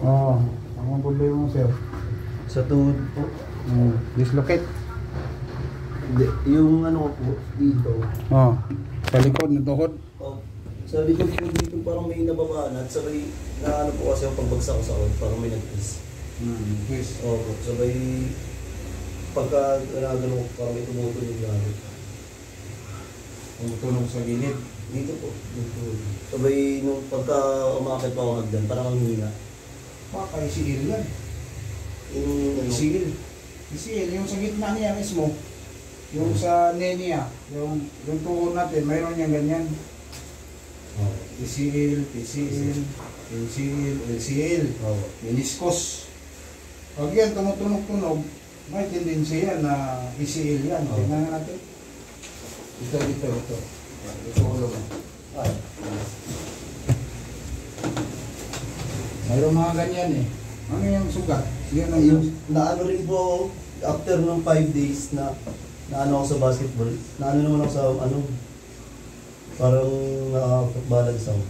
Oo. Ang problema mo, sir. Sa tuhod po. Dislocate. Hindi, yung ano ko po, dito. Oo. Sa likod ng tuhod. Oh, sa likod po dito parang may nababaan at sabay na ano po kasi yung pagbagsak ko sa kod, parang may nag-twist. Twist. Oo, sabay pagka nagano ko parang may tumutunog na ano. Tumutunog sa gilid. Dito po, dito. Sabay nung pagka umakit pa ako hagdan, parang ang hina. Baka isigil yan. Yung ano, Isigil. Isigil. Yung sa gitna niya mismo. Yung sa nenia. Yung tuhod natin, mayroon niyang ganyan. oh, Isigil, isigil, isigil, isigil. oh, Meniscus. Pag yan tumutunog-tunog, may tendency yan na isigil yan. Oh. Tingnan natin. Ito. Ito ulo mo. ay, Mayroong mga ganyan eh. Ano yung sugat? Yan ang yung naano rin po after ng 5 days na ano ako sa basketball, naano naman ako sa ano, parang nakapagbalance ako.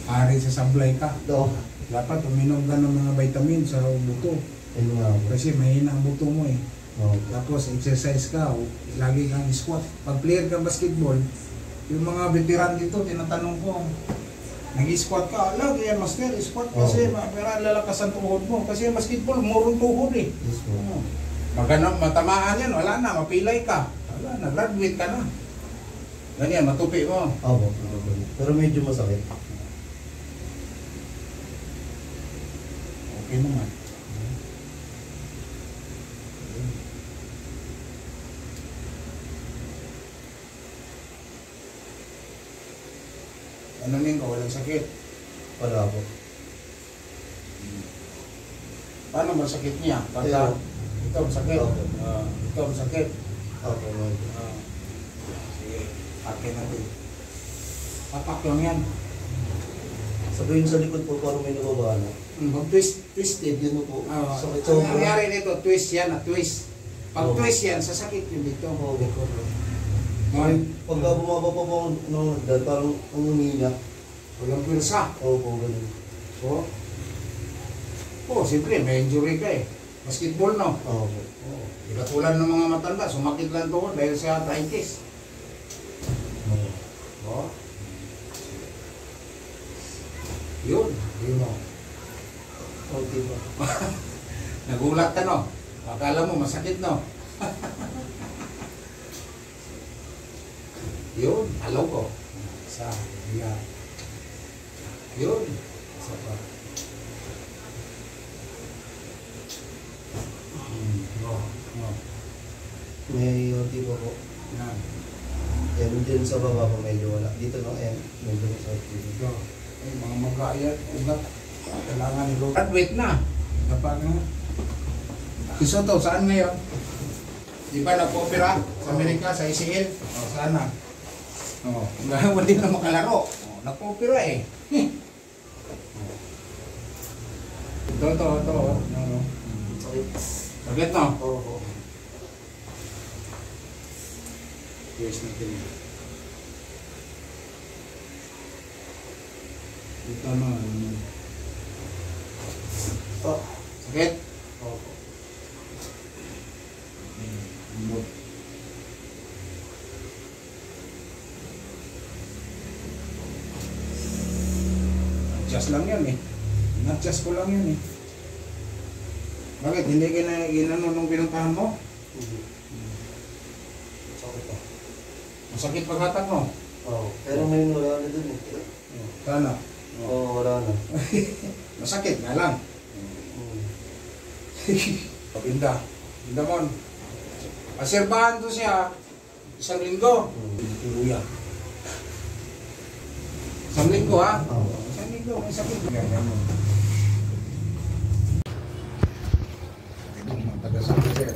ari sa sablay ka. Oo. Dapat uminom ka ng mga vitamin sa buto. Ayun nga po. Kasi mahina ang buto mo eh. Oo. Tapos exercise ka, lagi kang squat. Pag player ka basketball, yung mga veteran dito, tinatanong ko, nag-squat ka, lagi yan master, squat kasi para lalakas ang tuhod mo. Kasi basketball, murong tuhod eh. Yes po. Magano, matamaan yan, wala na, mapilay ka. Wala na, graduate ka na. Ganyan, matupi mo. Opo. Pero medyo masakit. Okay naman. Ano nyo, walang sakit. Wala po. Paano ba sakit niya? Pagka ito ang sakit. Okay. Ito ang sakit. Opo. Medyo. Sige, akin natin. Papak lang yan. Sabihin sa likod po parang may nababala. Pag twisted. Yun po. Sakit Ang sa nangyari nito, twist yan, twist. Pag Oo. twist yan, sasakit yun dito. Oo, po. Ngayon, Pagka bumaba pa po nung hagdan, parang ang umina. walang pwersa. Opo, ganun. Oo. Oo, siyempre, may injury ka eh. Basketball, no? Opo. Oo. Ikatulan ng mga matanda, sumakit lang to dahil sa arthritis. Oo. Yun. Yun o. Okay po. Nagulat ka, no? Akala mo, masakit, no? Yun. Alaw ko. Isa. Yeah. Yun. Isa pa. No. May unti po po. Yan. Yan din sa baba po medyo wala. Dito no, medyo masakit dito. Ito. Ay, mga magkaya. Ugat. Kailangan nilo. Graduate na. Dapat nga. Gusto to, saan ngayon? Di ba nag-opera sa Amerika, sa ACL? O, saan na? O, hindi na makalaro. O, nag-opera eh. Ito. Sakit. Saglit no? Opo. Yes, natin. Ito na. Oh. Sakit? Opo. Adjust lang yan eh. In-adjust ko lang yan eh. Bakit? Hindi ginano nung pinuntahan mo? Sakit po. Masakit paghatak mo? Oo. Pero ngayon wala na dun eh. Sana. Oo, wala na. Masakit nga lang. Pabinda. Binda mo. Paserbahan to siya. Isang linggo. Tuluyan. Isang linggo ha? Oo. Isang linggo. May sakit. Ganyan mo. Taga-sakit siya.